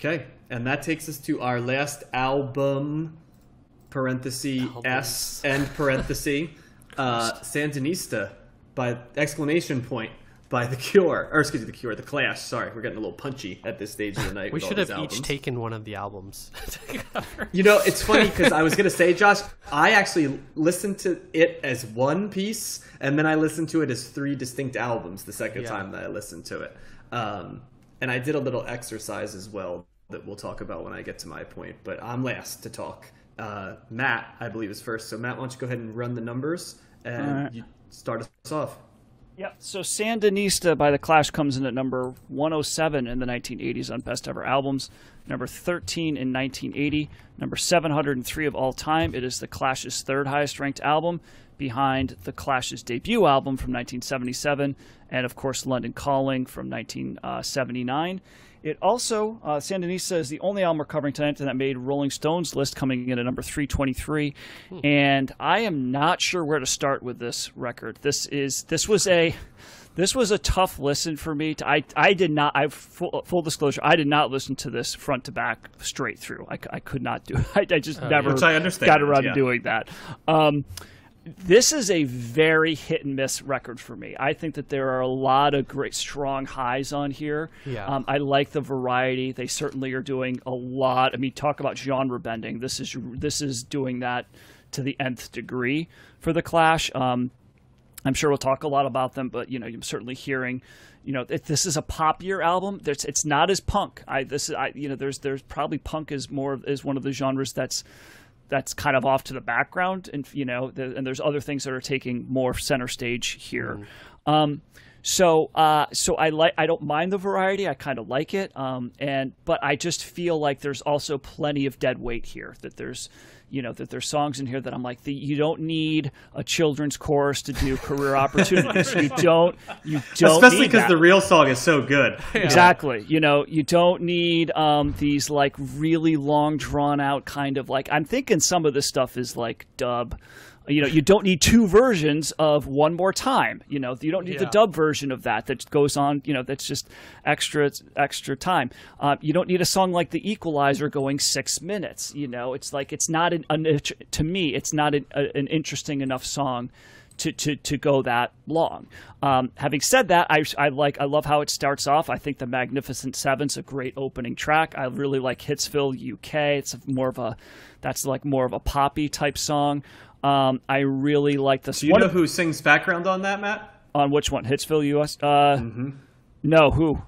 Okay, and that takes us to our last album, parenthesis S, end parenthesis, Sandinista, by exclamation point, by The Cure, or excuse me, The Cure, The Clash. Sorry, we're getting a little punchy at this stage of the night. We should have each taken one of the albums. You know, it's funny because I was going to say, Josh, I actually listened to it as one piece, and then I listened to it as 3 distinct albums the second time that I listened to it. And I did a little exercise as well that we'll talk about when I get to my point, but I'm last to talk. Matt, I believe, is first. So Matt, why don't you go ahead and run the numbers and you start us off. Yep. So Sandinista by The Clash comes in at number 107 in the 1980s on Best Ever Albums, number 13 in 1980, number 703 of all time. It is The Clash's third highest ranked album, behind The Clash's debut album from 1977, and of course London Calling from 1979. It also, Sandinista is the only album we're covering tonight that made Rolling Stone's list, coming in at number 323. And I am not sure where to start with this record. This was a tough listen for me. I did not. Full disclosure, I did not listen to this front to back straight through. I could not do it. I just never got around to doing that. This is a very hit and miss record for me. I think that there are a lot of great, strong highs on here. Yeah. I like the variety. They certainly are doing a lot. I mean, talk about genre bending. This is doing that to the nth degree for The Clash. I'm sure we'll talk a lot about them, but I'm certainly hearing, if this is a popular album, it's not as punk. There's probably punk is one of the genres that's kind of off to the background, and and there's other things that are taking more center stage here. So I don't mind the variety. I kind of like it, but I just feel like there's also plenty of dead weight here. That there's songs in here that I'm like, you don't need a children's chorus to do Career Opportunities. You don't especially because the real song is so good. Exactly. You don't need these like really long drawn out kind of like, I'm thinking some of this stuff is like dub. You don't need 2 versions of One More Time. You don't need the dub version of that goes on. That's just extra time. You don't need a song like The Equalizer going 6 minutes. It's like it's not to me. It's not an interesting enough song to go that long. Having said that, I love how it starts off. I think The Magnificent Seven's a great opening track. I really like Hitsville UK. It's more of a poppy type song. I really like this. Do you know who sings background on that, Matt? On which one? Hitsville US? No, who?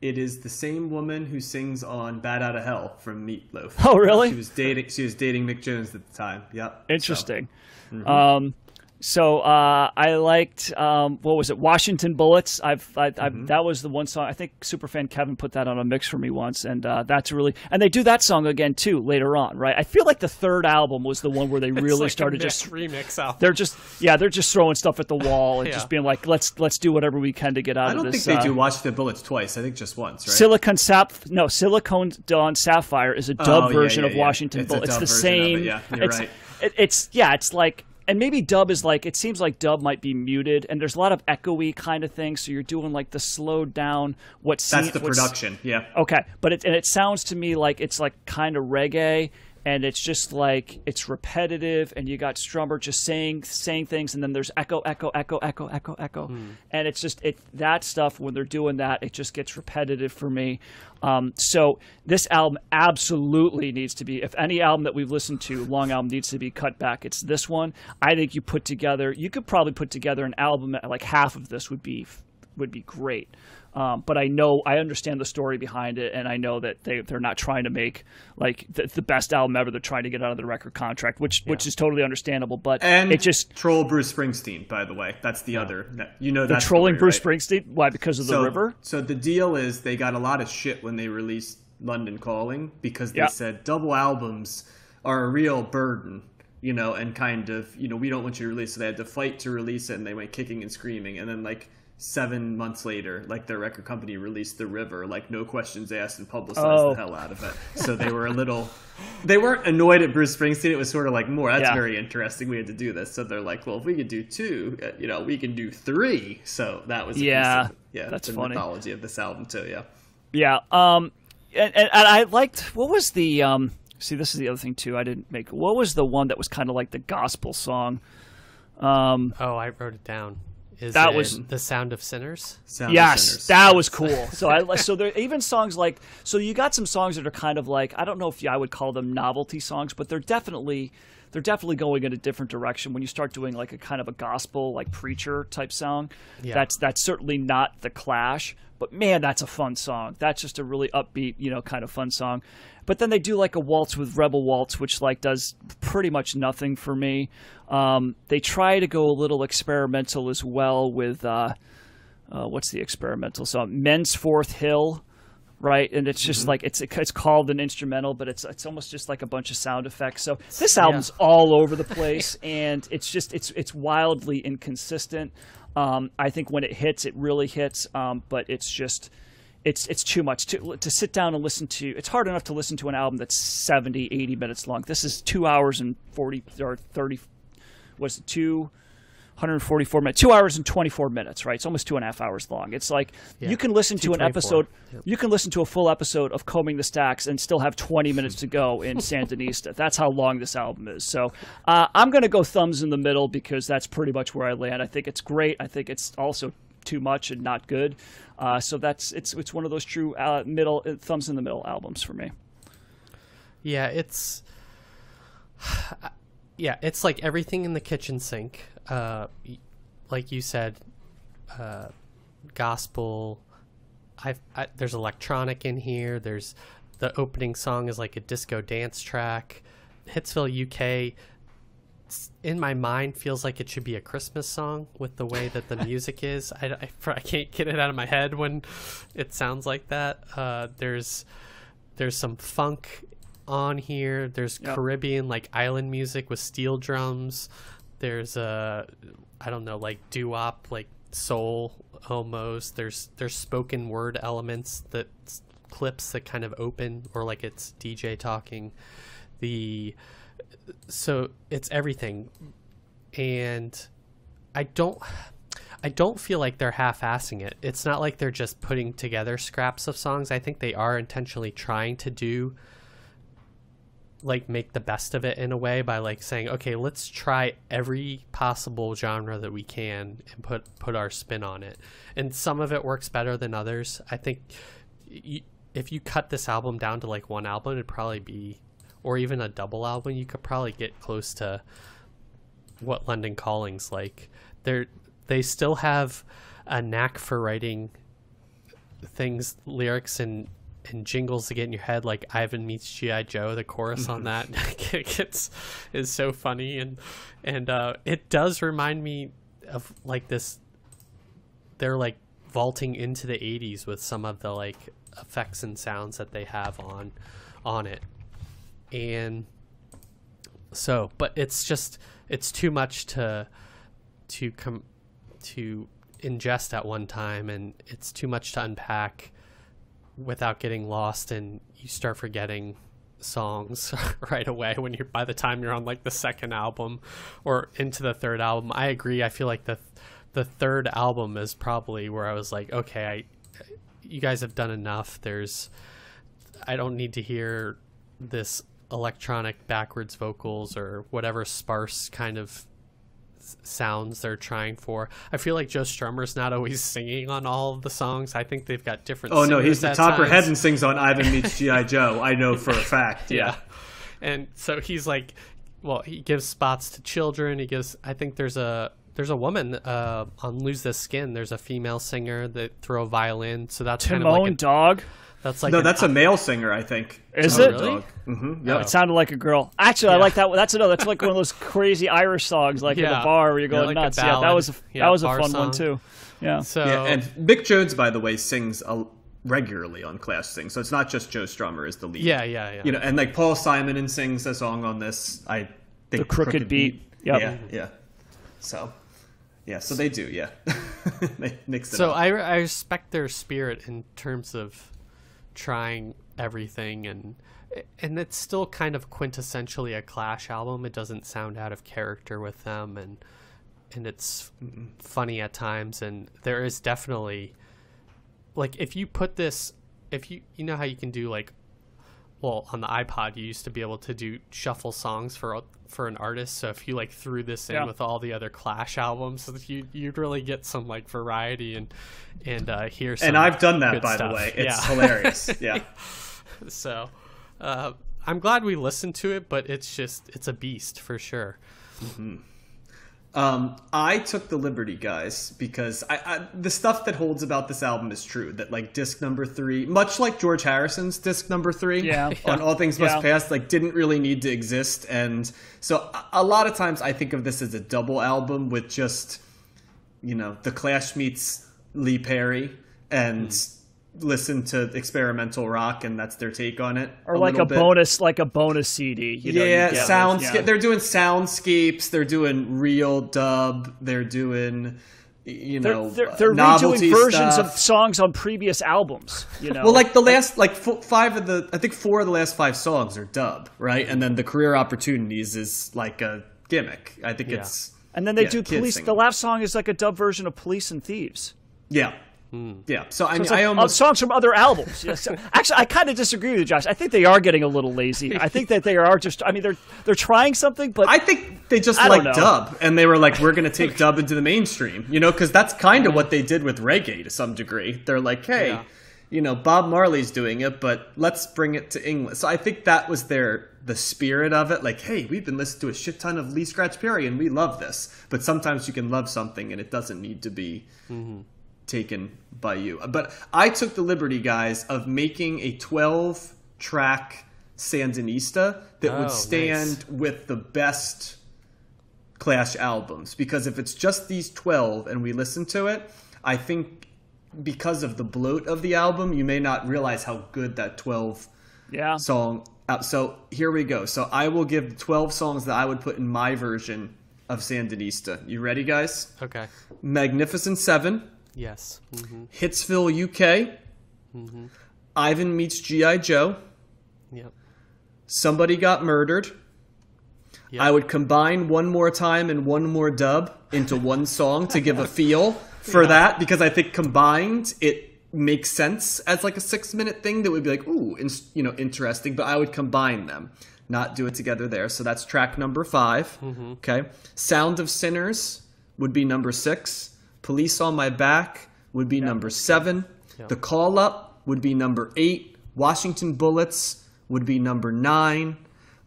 It is the same woman who sings on Bad Outta Hell from Meatloaf. Oh, really? She was dating Mick Jones at the time. Yep. Interesting. So I liked what was it? Washington Bullets. That was the one song. I think Superfan Kevin put that on a mix for me once, and that's really. And they do that song again too later on, right? I feel like the third album was the one where they really started just remix album. They're just throwing stuff at the and just being like, let's do whatever we can to get out of this. I don't think they do Washington Bullets twice. I think just once, right? Silicon Dawn Sapphire is a dub version of Washington Bullets. It's the same. Yeah, you're right. It's like. And maybe dub is like, it seems like dub might be muted, and there's a lot of echoey kind of things, so you're doing like the slowed down That's the production, yeah. Okay, but it sounds to me like it's like kind of reggae, and it's just like, it's repetitive, and you got Strummer just saying things, and then there's echo. And it's just, that stuff, when they're doing that, it just gets repetitive for me. So this album absolutely needs to be, if any album that we've listened to, long album, needs to be cut back, it's this one. I think you could probably put together an album, like half of this would be great. But I understand the story behind it, and I know that they're not trying to make like the best album ever. They're trying to get out of the record contract, which is totally understandable. But it just troll Bruce Springsteen, by the way. That's the other. They're trolling Bruce Springsteen. Why? Because of the river. So the deal is they got a lot of shit when they released London Calling because they said double albums are a real burden. And kind of we don't want you to release. So they had to fight to release it, and they went kicking and screaming, and then like 7 months later, like their record company released The River, like no questions asked, and publicized the hell out of it. So they were they weren't annoyed at Bruce Springsteen. It was sort of like, that's very interesting. We had to do this. So they're like, well, if we could do 2, we can do 3. So that was that's the funny. mythology of this album too. Yeah. Yeah. and I liked, what was the see, this is the other thing too. I didn't make. What was the one that was kind of like the gospel song? Oh, I wrote it down. That was The Sound of Sinners. That was cool. So there even songs like, so you got some songs that are kind of like, I don't know if I would call them novelty songs, but they're definitely going in a different direction when you start doing like a kind of a gospel, like preacher type song. Yeah. That's certainly not the Clash, but man, that's a fun song. That's just a really upbeat, kind of fun song. But then they do like a waltz with Rebel Waltz, which like does pretty much nothing for me. They try to go a little experimental as well with what's the experimental song? Men's Fourth Hill, right? And it's just like it's called an instrumental, but it's almost just like a bunch of sound effects. So this album's all over the place, and it's wildly inconsistent. I think when it hits, it really hits, but it's just. It's too much to sit down and listen to. It's hard enough to listen to an album that's 70, 80 minutes long. This is 2 hours and 40 or 30. Was it 244 minutes? 2 hours and 24 minutes, right? It's almost 2.5 hours long. It's like you can listen to an episode. Yep. You can listen to a full episode of Combing the Stacks and still have 20 minutes to go in Sandinista. That's how long this album is. So I'm going to go thumbs in the middle because that's pretty much where I land. I think it's great. I think it's also too much and not good. So it's one of those true middle thumbs in the middle albums for me. Yeah, it's like everything in the kitchen sink. Like you said, gospel. There's electronic in here. There's the opening song is like a disco dance track. Hitsville, UK. In my mind feels like it should be a Christmas song with the way that the music is. I can't get it out of my head when it sounds like that. There's some funk on here. There's Caribbean, like island music with steel drums. There's I don't know, like doo-wop, like soul almost. There's spoken word elements, that clips that kind of open, or like it's DJ talking. So it's everything, and I don't feel like they're half-assing it. It's not like they're just putting together scraps of songs. I think they are intentionally trying to do, like, make the best of it in a way by like saying, okay, let's try every possible genre that we can and put our spin on it. And some of it works better than others. I think if you cut this album down to like one album, it'd probably be, or even a double album, you could probably get close to what London Calling's like. They still have a knack for writing things, lyrics and jingles to get in your head, like Ivan Meets G.I. Joe. The chorus on that is so funny, and it does remind me of like this. They're like vaulting into the 80s with some of the like effects and sounds that they have on it. And so, but it's too much to ingest at one time, and it's too much to unpack without getting lost, and you start forgetting songs right away by the time you're on like the second album or into the third album. I agree. I feel like the third album is probably where I was like, okay, you guys have done enough. I don't need to hear this electronic backwards vocals or whatever sparse kind of sounds they're trying for. I feel like Joe Strummer's not always singing on all of the songs. I think they've got different singers. No, he's the topper head and sings on Ivan Meets G.I. Joe. I know for a fact. Yeah. And so he's like, well, he gives spots to children. I think there's a woman on Lose This Skin. There's a female singer that throw a violin. So that's Timon kind of like Dog. That's like that's a male singer, I think. Is it? Really? Mm-hmm. Yeah. It sounded like a girl. Actually, I like that. That's like one of those crazy Irish songs, like in the bar where you're going nuts. Yeah, that was a fun one too. Yeah. And Mick Jones, by the way, sings regularly on Clash Sing, so it's not just Joe Strummer as the lead. Yeah. And like Paul Simon sings a song on this. I think the Crooked Beat. Yep. Yeah. So they do. Yeah. They mix it up. So up. I respect their spirit in terms of trying everything, and it's still kind of quintessentially a Clash album. It doesn't sound out of character with them, and it's funny at times, and there is definitely, like, if you put this if you know how you can do like, well, on the iPod you used to be able to do shuffle songs for an artist. So if you like threw this in with all the other Clash albums, you'd really get some like variety and hear some. And I've done that, by stuff. the way. It's hilarious. Yeah. So I'm glad we listened to it, but it's a beast for sure. Mm-hmm. I took the liberty, guys, because the stuff that holds about this album is true. That like disc number 3, much like George Harrison's disc number 3 on All Things Must Pass, like didn't really need to exist. And so a lot of times I think of this as a double album with just, the Clash meets Lee Perry and listen to experimental rock, and that's their take on it, or like a bonus CD. They're doing soundscapes, they're doing real dub, they're doing they're redoing versions of songs on previous albums. Well, like the last 4 of the last 5 songs are dub, right? And then the Career Opportunities is like a gimmick. I think it's. And then they do Police. The last song is like a dub version of Police and Thieves. Yeah. Yeah, so I mean, I almost songs from other albums. Actually, I kind of disagree with you, Josh. I think they are getting a little lazy. I think that they are just. I mean, they're trying something, but I think they just like dub, and they were like, "We're going to take dub into the mainstream," because that's kind of what they did with reggae to some degree. They're like, "Hey, Bob Marley's doing it, but let's bring it to English." So I think that was the spirit of it. Like, hey, we've been listening to a shit ton of Lee Scratch Perry, and we love this. But sometimes you can love something, and it doesn't need to be. Taken by you. But I took the liberty, guys, of making a 12-track Sandinista that would stand with the best Clash albums. Because if it's just these 12 and we listen to it, I think because of the bloat of the album, you may not realize how good that 12 song. So here we go. So I will give the 12 songs that I would put in my version of Sandinista. You ready, guys? Okay. Magnificent Seven. Yes. Hitsville, UK. Ivan Meets G.I. Joe. Yep. Somebody Got Murdered. Yep. I would combine One More Time and One More Dub into one song to give a feel for that, because I think combined it makes sense as like a 6-minute thing that would be like, ooh, interesting, but I would combine them, not do it together there. So that's track number 5. Okay. Sound of Sinners would be number 6. Police on My Back would be number 7. The Call Up would be number 8. Washington Bullets would be number 9.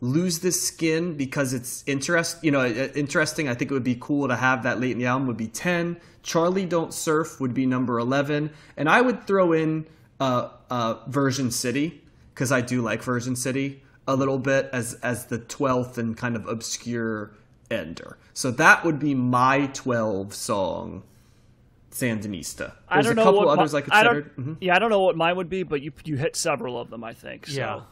Lose This Skin, because it's interesting. I think it would be cool to have that late in the album, would be 10. Charlie Don't Surf would be number 11. And I would throw in Version City, because I do like Version City a little bit as the 12th and kind of obscure ender. So that would be my 12 song Sandinista. There's a couple others I considered. I don't know what mine would be, but you hit several of them, I think. So.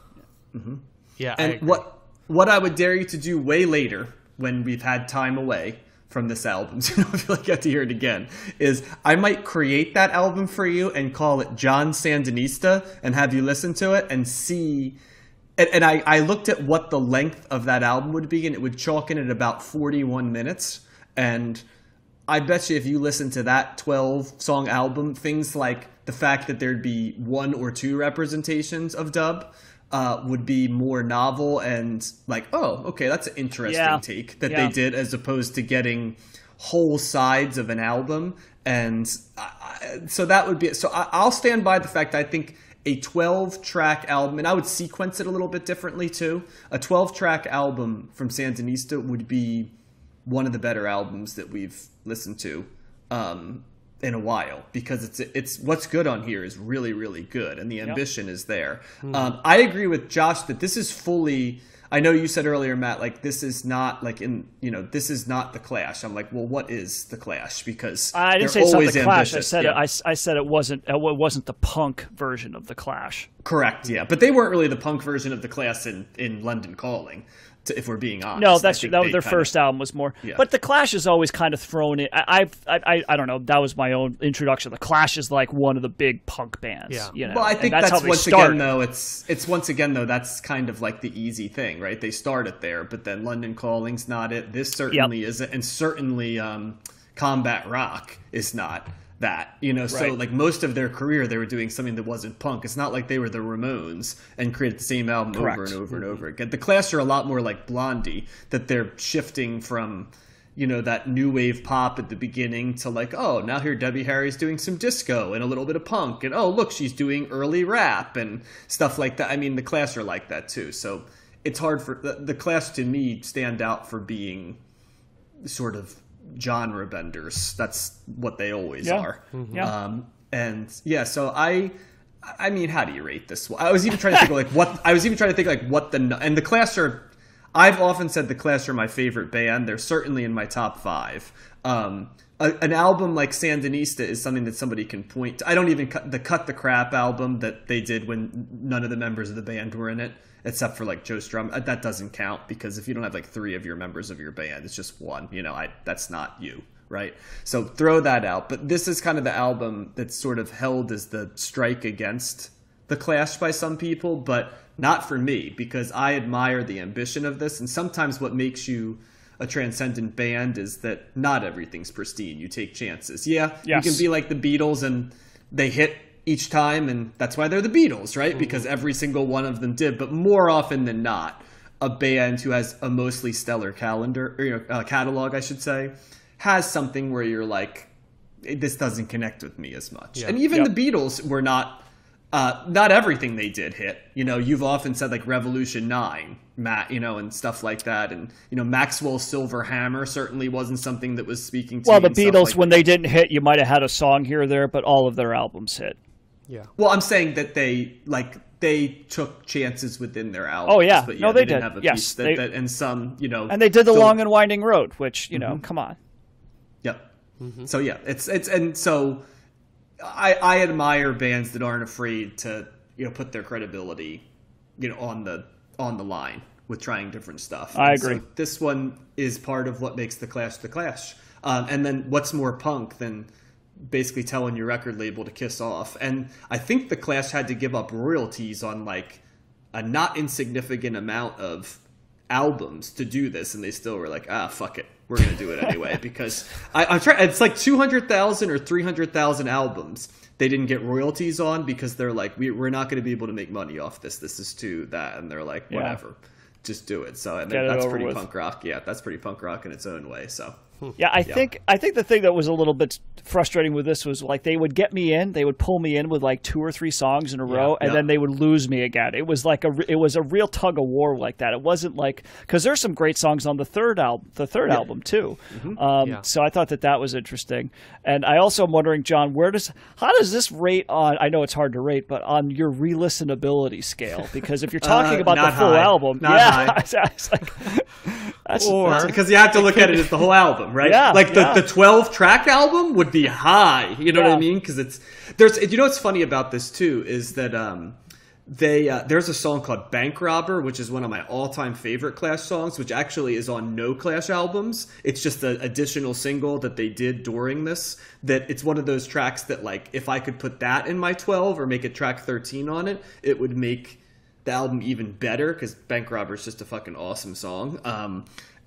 Yeah. And what I would dare you to do way later, when we've had time away from this album, so I feel like I have to hear it again, is I might create that album for you and call it John Sandinista and have you listen to it and see. And I looked at what the length of that album would be, and it would chalk in at about 41 minutes. And I bet you if you listen to that 12-song album, things like the fact that there'd be 1 or 2 representations of dub would be more novel and like, oh, okay, that's an interesting take that they did, as opposed to getting whole sides of an album. And so that would be... So I'll stand by the fact that I think a 12-track album, and I would sequence it a little bit differently too, a 12-track album from Sandinista would be one of the better albums that we've listened to in a while, because it's what's good on here is really, really good, and the ambition is there. I agree with Josh that this is fully... I know you said earlier, Matt, like this is not like this is not the Clash. I'm like, well, what is the Clash? Because I didn't say it's not the Clash. Ambitious. I said it wasn't the punk version of the Clash. Correct. Yeah, but they weren't really the punk version of the Clash in London Calling. If we're being honest, no, that's true. That was their first album was more, but the Clash is always kind of thrown in. I don't know. That was my own introduction. The Clash is like one of the big punk bands. Yeah, Well, I think that's once again though. It's once again though. That's kind of like the easy thing, right? They started there, but then London Calling's not it. This certainly isn't, and certainly Combat Rock is not. that, you know, so like most of their career they were doing something that wasn't punk. It's not like they were the Ramones and created the same album over and over and over again. The Clash are a lot more like Blondie, that they're shifting from, you know, that new wave pop at the beginning to like, oh, now here Debbie Harry's doing some disco and a little bit of punk, and oh, look, she's doing early rap and stuff like that. I mean, the Clash are like that too, so it's hard for the Clash to me stand out for being sort of genre benders. That's what they always are. And yeah, so I mean, how do you rate this one? I was even trying to think of what the Clash are. I've often said the Clash are my favorite band. They're certainly in my top 5. An album like Sandinista is something that somebody can point to. I don't even cut the Crap album that they did when none of the members of the band were in it, except for like Joe Strum. That doesn't count, because if you don't have like 3 of your members of your band, it's just one. You know, that's not you, right? So throw that out. But this is kind of the album that's sort of held as the strike against the Clash by some people, but not for me, because I admire the ambition of this. And sometimes what makes you a transcendent band is that not everything's pristine. You take chances. You can be like the Beatles and they hit each time, and that's why they're the Beatles, right? Because every single one of them did. But more often than not, a band who has a mostly stellar catalog, I should say, has something where you're like, this doesn't connect with me as much. And even the Beatles were not everything they did hit. You know, you've often said like Revolution 9, Matt, you know, and stuff like that. And, you know, Maxwell's Silver Hammer certainly wasn't something that was speaking to me. Well, the Beatles, when they didn't hit, you might have had a song here or there, but all of their albums hit. Yeah. Well, I'm saying that they took chances within their albums. Oh, yeah. But no, they did. Have a yes. piece and some, you know. And they did the Long and Winding Road, which, you know, come on. Yep. So, yeah, and so I admire bands that aren't afraid to, you know, put their credibility, you know, on the line with trying different stuff. I agree. So this one is part of what makes the Clash. And then what's more punk than basically telling your record label to kiss off? And I think the Clash had to give up royalties on like a not insignificant amount of albums to do this, and they still were like, fuck it, we're gonna do it anyway. Because I'm trying, it's like 200,000 or 300,000 albums they didn't get royalties on, because they're like, we're not going to be able to make money off this is too that, and they're like, whatever, just do it. So and that's pretty punk rock. That's pretty punk rock in its own way. So I think the thing that was a little bit frustrating with this was like they would get me in, they would pull me in with like 2 or 3 songs in a row, and then they would lose me again. It was like it was a real tug of war like that. It wasn't like, because there's some great songs on the third album too. So I thought that was interesting. And I also am wondering, John, how does this rate on? I know it's hard to rate, but on your re-listenability scale, because if you're talking about the full album, it's like, because you have to look at it as the whole album. Right? The 12-track album would be high. You know what I mean? Because you know what's funny about this too is that there's a song called Bank Robber, which is one of my all-time favorite Clash songs, which actually is on no Clash albums. It's just an additional single that they did during this. That it's one of those tracks that, like, if I could put that in my 12 or make it track 13 on it, it would make the album even better, because Bank Robber is just a fucking awesome song.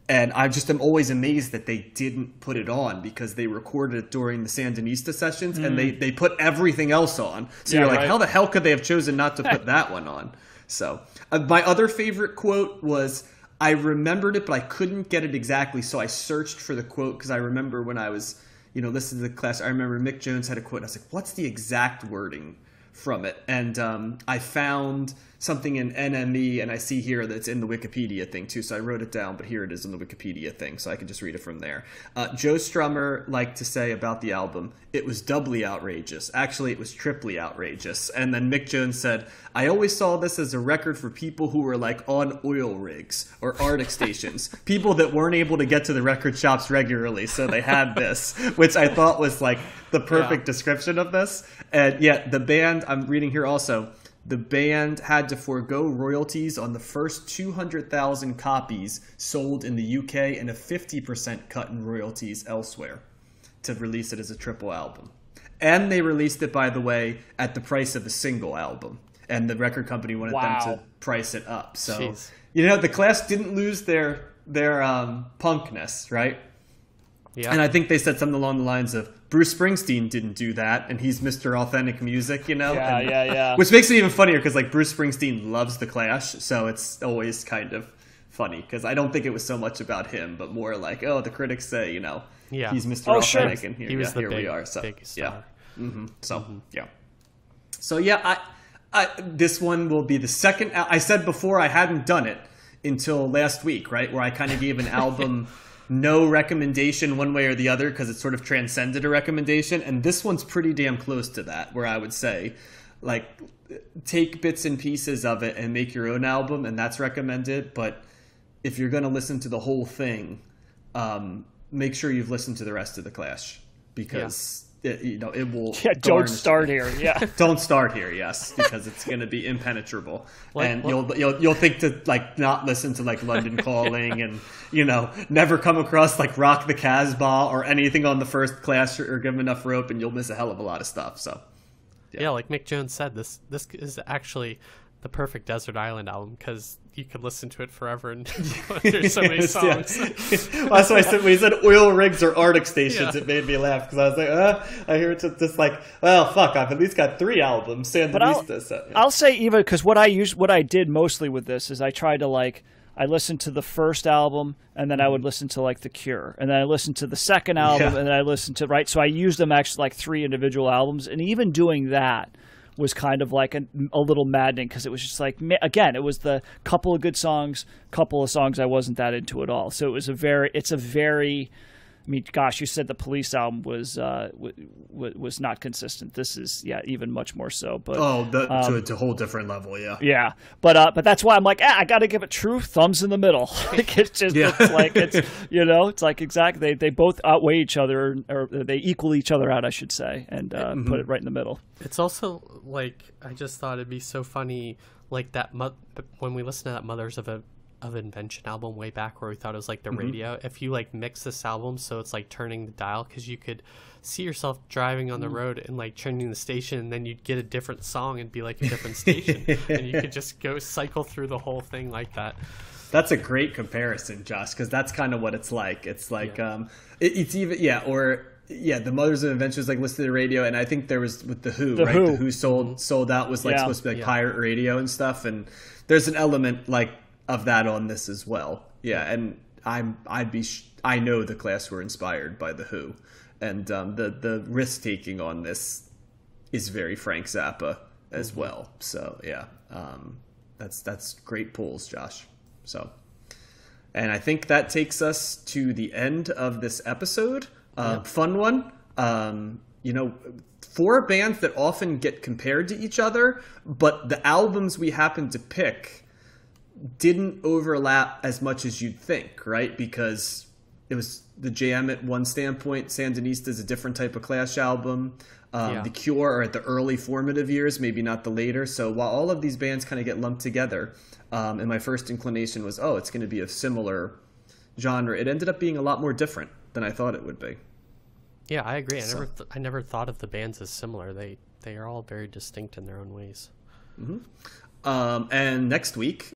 And I'm always amazed that they didn't put it on, because they recorded it during the Sandinista sessions, and they put everything else on. So you're like, how the hell could they have chosen not to put that one on? So my other favorite quote was, I remembered it, but I couldn't get it exactly. So I searched for the quote, because I remember when I was, you know, listening to the Clash, I remember Mick Jones had a quote, and I was like, what's the exact wording from it? And I found something in NME, and I see here that it's in the Wikipedia thing too, so I wrote it down, but here it is in the Wikipedia thing, so I can just read it from there. Joe Strummer liked to say about the album, it was doubly outrageous. Actually, it was triply outrageous. And then Mick Jones said, I always saw this as a record for people who were like on oil rigs or Arctic stations, people that weren't able to get to the record shops regularly, so they had this, which I thought was like the perfect description of this. And the band, I'm reading here also, the band had to forego royalties on the first 200,000 copies sold in the UK and a 50% cut in royalties elsewhere to release it as a triple album. And they released it, by the way, at the price of a single album. And the record company wanted them to price it up. So, you know, the Clash didn't lose their punkness, right? Yeah. And I think they said something along the lines of Bruce Springsteen didn't do that, and he's Mr. Authentic Music, you know? Yeah. Which makes it even funnier because like Bruce Springsteen loves the Clash, so it's always kind of funny because I don't think it was so much about him, but more like, oh, the critics say, you know, he's Mr. Authentic, and here we are. So yeah, So yeah, I this one will be the second. I said before I hadn't done it until last week, right, where I kind of gave an album no recommendation one way or the other because it sort of transcended a recommendation, and this one's pretty damn close to that, where I would say, like, take bits and pieces of it and make your own album, and that's recommended. But if you're going to listen to the whole thing, make sure you've listened to the rest of the Clash, because it will. Yeah, don't start here. Yeah, don't start here. Yes, because it's going to be impenetrable, and you'll think to like not listen to like London Calling and never come across like Rock the Casbah or anything on the first Clash or Give 'Em Enough Rope, and you'll miss a hell of a lot of stuff. So yeah, like Mick Jones said, this is actually the perfect desert island album because you could listen to it forever, and there's so many songs. Well, that's why I said when he said oil rigs or Arctic stations, it made me laugh because I was like, I hear it's just like, well, fuck, I've at least got 3 albums. Sandinista. I'll say even because what I did mostly with this is I tried to I listened to the first album, and then I would listen to like The Cure, and then I listened to the second album, and then I listened to so I used them actually like 3 individual albums, and even doing that was kind of like a little maddening because it was just like, again, it was the couple of good songs, couple of songs I wasn't that into at all. So it's a very, I mean, gosh, you said the Police album was not consistent. This is even much more so. But to a whole different level, yeah. But that's why I'm like, I got to give it true thumbs in the middle. Like it's just it's like it's like exactly they both outweigh each other, or they equal each other out, I should say, and put it right in the middle. It's also like I just thought it'd be so funny, like that when we listen to that Mothers of Invention album way back where we thought it was like the radio. If you like mix this album so it's like turning the dial, because you could see yourself driving on the road and like turning the station, and then you'd get a different song and be like a different station, and you could just go cycle through the whole thing like that. That's a great comparison, Josh, because that's kind of what it's like. It's like it's even the Mothers of Invention was like listening to the radio, and I think there was with the Who, right? The Who sold out was like supposed to be like pirate radio and stuff, and there's an element like of that on this as well. Yeah, and I know the Clash were inspired by the Who, and the risk taking on this is very Frank Zappa as well. So yeah, that's great pulls, Josh. So, and I think that takes us to the end of this episode. Fun one. 4 bands that often get compared to each other, but the albums we happen to pick didn't overlap as much as you'd think, right? Because it was the Jam at one standpoint. Sandinista is a different type of Clash album. The Cure are at the early formative years, maybe not the later. So while all of these bands kind of get lumped together, and my first inclination was, it's going to be a similar genre, it ended up being a lot more different than I thought it would be. Yeah, I agree. I never thought of the bands as similar. They are all very distinct in their own ways. And next week